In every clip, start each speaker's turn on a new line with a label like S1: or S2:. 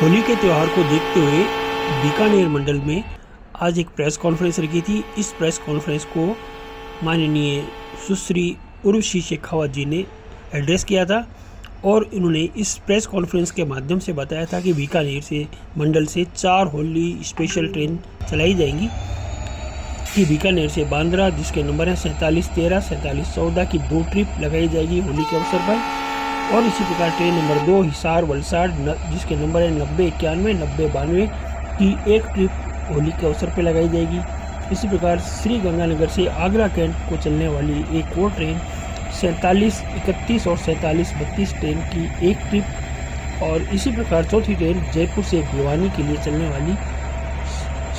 S1: होली के त्यौहार को देखते हुए बीकानेर मंडल में आज एक प्रेस कॉन्फ्रेंस रखी थी। इस प्रेस कॉन्फ्रेंस को माननीय सुश्री उर्वशी शेखावत जी ने एड्रेस किया था और इन्होंने इस प्रेस कॉन्फ्रेंस के माध्यम से बताया था कि बीकानेर से मंडल से 4 होली स्पेशल ट्रेन चलाई जाएंगी कि बीकानेर से बांद्रा, जिसके नंबर है 4713, 4714 की 2 ट्रिप लगाई जाएगी होली के अवसर पर। और इसी प्रकार ट्रेन नंबर 2 हिसार वलसाड, जिसके नंबर है 9091, 9092 की 1 ट्रिप होली के अवसर पर लगाई जाएगी। इसी प्रकार श्री गंगानगर से आगरा कैंट को चलने वाली एक और ट्रेन 4731 और 4732 ट्रेन की 1 ट्रिप, और इसी प्रकार चौथी ट्रेन जयपुर से भिवानी के लिए चलने वाली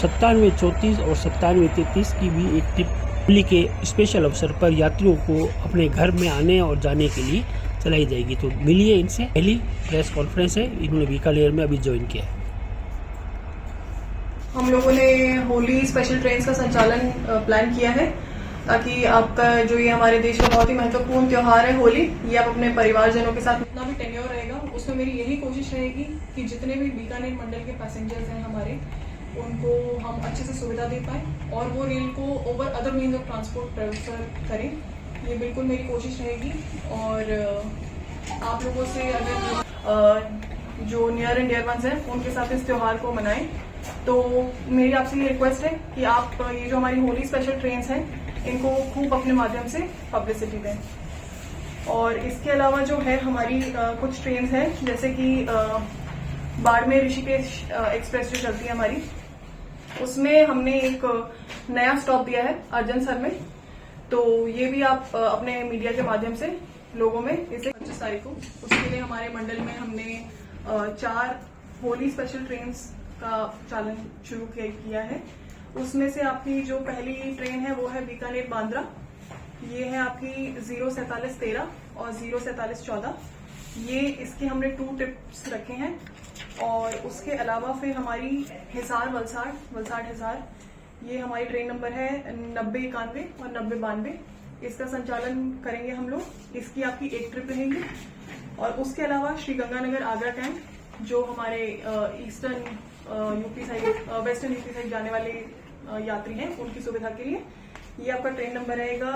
S1: 9734 और 9733 की भी 1 ट्रिप होली के स्पेशल अवसर पर यात्रियों को अपने घर में आने और जाने के लिए चलाई जाएगी। तो मिलिए इनसे। पहली प्रेस कॉन्फ्रेंस है, इन्होंने बीकानेर में अभी ज्वाइन किया है।
S2: हम लोगों ने होली स्पेशल ट्रेन का संचालन प्लान किया है ताकि आपका जो ये हमारे देश का बहुत ही महत्वपूर्ण त्यौहार है होली, ये आप अपने परिवारजनों के साथ जितना भी टेन्योर रहेगा उसमें मेरी यही कोशिश रहेगी कि जितने भी बीकानेर मंडल के पैसेंजर्स हैं हमारे, उनको हम अच्छे से सुविधा दे पाएँ और वो रेल को over other means of transport prefer करें। ये बिल्कुल मेरी कोशिश रहेगी। और आप लोगों से अगर जो नियर एंड डियर वंस हैं उनके साथ इस त्यौहार को मनाएं, तो मेरी आपसे ये रिक्वेस्ट है कि आप ये जो हमारी होली स्पेशल ट्रेन्स हैं इनको खूब अपने माध्यम से पब्लिसिटी दें। और इसके अलावा जो है हमारी कुछ ट्रेन्स हैं, जैसे कि बाड़मेर ऋषिकेश एक्सप्रेस जो चलती है हमारी, उसमें हमने एक नया स्टॉप दिया है अर्जनसर में। तो ये भी आप अपने मीडिया के माध्यम से लोगों में इसे 25 तारीख को, उसके लिए हमारे मंडल में हमने 4 होली स्पेशल ट्रेन्स का चालन शुरू किया है। उसमें से आपकी जो पहली ट्रेन है वो है बीकानेर बांद्रा, ये है आपकी 04713 और 04714। ये इसके हमने 2 ट्रिप्स रखे हैं। और उसके अलावा फिर हमारी हिसार वलसाड हिसार, ये हमारी ट्रेन नंबर है 9091 और 9092। इसका संचालन करेंगे हम लोग, इसकी आपकी 1 ट्रिप रहेगी। और उसके अलावा श्री गंगानगर आगरा कैंट, जो हमारे eastern UP side, western UP side जाने वाले यात्री हैं उनकी सुविधा के लिए, ये आपका ट्रेन नंबर रहेगा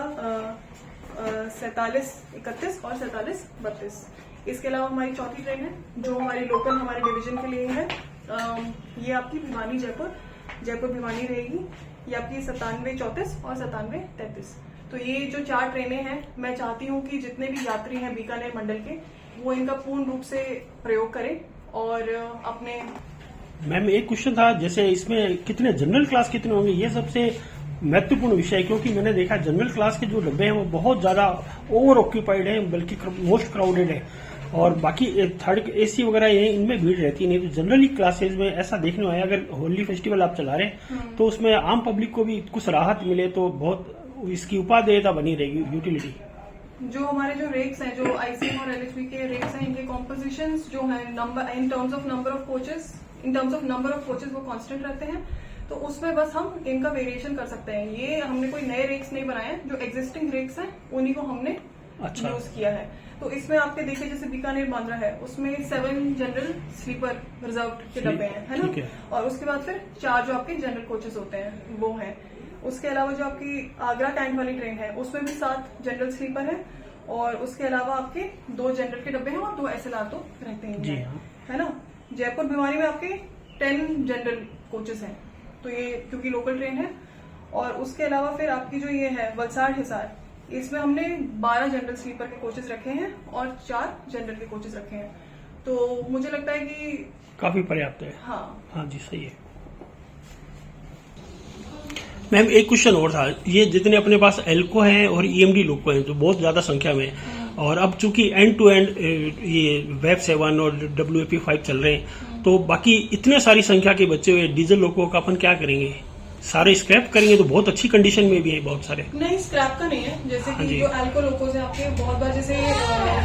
S2: 4731 और 4732। इसके अलावा हमारी चौथी ट्रेन है जो हमारी लोकल हमारे डिवीजन के लिए है, ये आपकी भिवानी जयपुर भिवानी रहेगी। ये आपकी 9734 और 9733। तो ये जो 4 ट्रेनें हैं, मैं चाहती हूँ कि जितने भी यात्री हैं बीकानेर मंडल के, वो इनका पूर्ण रूप से प्रयोग करें और अपने।
S1: मैम एक क्वेश्चन था, जैसे इसमें कितने जनरल क्लास कितने होंगे, ये सबसे महत्वपूर्ण विषय है, क्योंकि मैंने देखा जनरल क्लास के जो डब्बे हैं वो बहुत ज्यादा ओवर ऑक्यूपाइड है, बल्कि मोस्ट क्राउडेड है, और बाकी थर्ड एसी वगैरह ये इनमें भीड़ रहती है। नहीं तो जनरली क्लासेज में ऐसा देखने में आया, अगर होली फेस्टिवल आप चला रहे हैं तो उसमें आम पब्लिक को भी कुछ राहत मिले तो बहुत इसकी उपादेयता बनी रहेगी, यूटिलिटी।
S2: जो हमारे जो रेक्स हैं, जो आईसीएम और एलएचबी के रेक्स हैं, इनके कॉम्पोजिशंस जो है number in terms of number of coaches वो कांस्टेंट रहते हैं। तो उसमें बस हम इनका वेरिएशन कर सकते हैं। ये हमने कोई नए रेक्स नहीं बनाए हैं, जो एग्जिस्टिंग रेक्स हैं उन्हीं को हमने यूज किया है। तो इसमें आपके देखिए जैसे बीकानेर बांद्रा है, उसमें 7 जनरल स्लीपर रिजर्व के डब्बे हैं, है ना। और उसके बाद फिर 4 जो आपके जनरल कोचेस होते हैं वो हैं। उसके अलावा जो आपकी आगरा कैंट वाली ट्रेन है उसमें भी 7 जनरल स्लीपर है, और उसके अलावा आपके 2 जनरल के डब्बे हैं और 2 SLR तो रहते ही है ना। जयपुर भिवानी में आपके 10 जनरल कोचेस हैं, तो ये क्योंकि लोकल ट्रेन है। और उसके अलावा फिर आपकी जो ये है वलसाड हिसार, इसमें हमने 12 जनरल स्लीपर के कोचेस रखे हैं और 4 जनरल के कोचेस रखे हैं। तो मुझे लगता है कि
S1: काफी पर्याप्त है।
S2: हाँ
S1: जी, सही है। मैम एक क्वेश्चन और था, ये जितने अपने पास एल्को हैं और EMD लोको हैं, तो बहुत ज्यादा संख्या में, और अब चूंकि एंड टू एंड ये वेब 7 और WAP5 चल रहे हैं, तो बाकी इतने सारी संख्या के बच्चे हुए डीजल लोको का अपन क्या करेंगे? सारे स्क्रैप करेंगे तो बहुत अच्छी कंडीशन में भी है बहुत सारे।
S2: नहीं, स्क्रैप का नहीं है। जैसे कि जो एल्को लोकोज है आपके, बहुत बार जैसे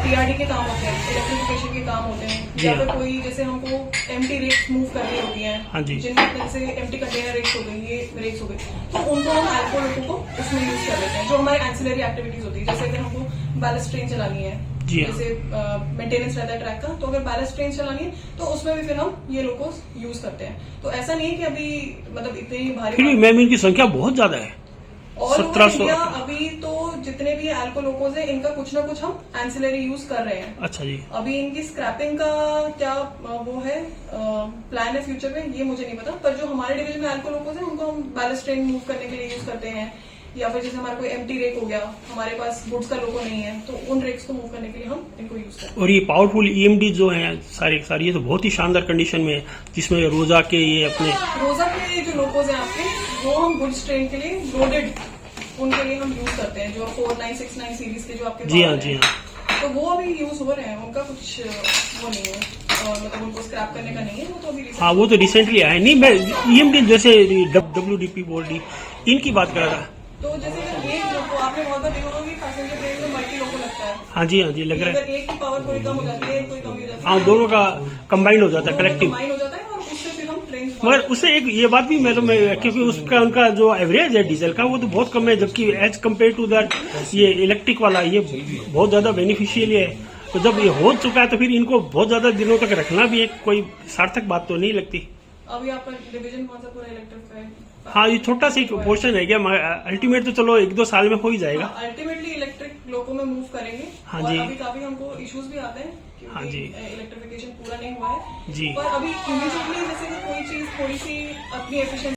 S2: TRD के काम होते हैं, इलेक्ट्रिफिकेशन के काम होते हैं, या फिर कोई जैसे हमको एम्प्टी रेक्स मूव करनी होती हैं, जिनमें जैसे एम्प्टी कंटेनर रेक्स हो गई, ये रेक्स हो गई, तो उनको हम एल्को लोको को इसमें यूज कर लेते हैं, जो हमारे एंसिलरी एक्टिविटीज होती है। जैसे अगर हमको बैलेंस ट्रेन चलानी है
S1: जी हाँ।
S2: जैसे मेंटेनेंस रहता है ट्रैक का, तो अगर बैलेंस ट्रेन चलानी है तो उसमें भी फिर हम ये लोकोस यूज करते हैं। तो ऐसा नहीं है कि अभी मतलब इतनी
S1: फिर भी
S2: भारी
S1: मैम इनकी संख्या बहुत ज्यादा है,
S2: ऑल ओवर
S1: 1700।
S2: इंडिया अभी तो जितने भी एल्को लोकोस है इनका कुछ ना कुछ हम एंसिलरी यूज कर रहे हैं।
S1: अच्छा जी।
S2: अभी इनकी स्क्रैपिंग का क्या वो है प्लान है फ्यूचर में, ये मुझे नहीं पता, पर जो हमारे डिवीजन में एल्को लोकोस है उनको हम बैलेंस ट्रेन मूव करने के लिए यूज करते हैं, या फिर जैसे हमारा कोई एम्प्टी रेक हो गया, हमारे पास गुड्स का लोको नहीं है, तो उन रेक्स को मूव करने के लिए हम इनको यूज करते हैं।
S1: और ये पावरफुल ईएमडी जो है सारी ये तो बहुत ही शानदार कंडीशन में है, जिसमें रोजा के ये अपने
S2: रोजा के जो लोकोस हैं आपके, वो हम गुड्स ट्रेन के लिए लोडेड उनके लिए हम यूज करते हैं, जो 4969 सीरीज के जो आपके
S1: जी
S2: पास
S1: हाँ
S2: हैं।
S1: जी हाँ।
S2: तो वो अभी यूज हो रहे हैं, उनका कुछ वो नहीं है, और मतलब उनको स्क्रैप करने का नहीं है, वो तो अभी
S1: हाँ वो तो रिसेंटली आया नहीं, मैं ईएमडी जैसे WDP बोल्डी इनकी बात कर रहा था।
S2: तो जैसे कि ये लोको आपने बहुत बार देखा होगा कि पैसेंजर ट्रेन में मल्टी लोको लगता है।
S1: हाँ जी लग रहा है।
S2: अगर एक की पावर थोड़ी कम हो जाती है, कोई कम हो जाती है,
S1: हाँ दोनों का कंबाइंड हो जाता है, कलेक्टिव।
S2: कंबाइन हो जाता है, और उससे फिर हम ट्रेन
S1: मगर उससे एक ये बात भी क्योंकि उसका उनका जो एवरेज है डीजल का वो तो बहुत कम है, जबकि एज कम्पेयर टू दैट ये इलेक्ट्रिक वाला ये बहुत ज्यादा बेनिफिशियल है। तो जब ये हो चुका है तो फिर इनको बहुत ज्यादा दिनों तक रखना भी एक कोई सार्थक बात तो नहीं लगती।
S2: अभी आपका डिवीजन कौन सा पूरा इलेक्ट्रिक है?
S1: हाँ ये छोटा सा एक पोर्शन है क्या, अल्टीमेट तो चलो 1-2 साल में हो ही जाएगा।
S2: अल्टीमेटली इलेक्ट्रिक लोको में मूव करेंगे।
S1: हाँ
S2: और
S1: जी।
S2: अभी काफी हमको इश्यूज भी आते हैं
S1: हाँ जी।
S2: क्योंकि इलेक्ट्रिफिकेशन पूरा नहीं हुआ है
S1: जी।
S2: पर अभी इमीडिएटली जैसे कि कोई चीज थोड़ी सी अपनी एफिशिएंसी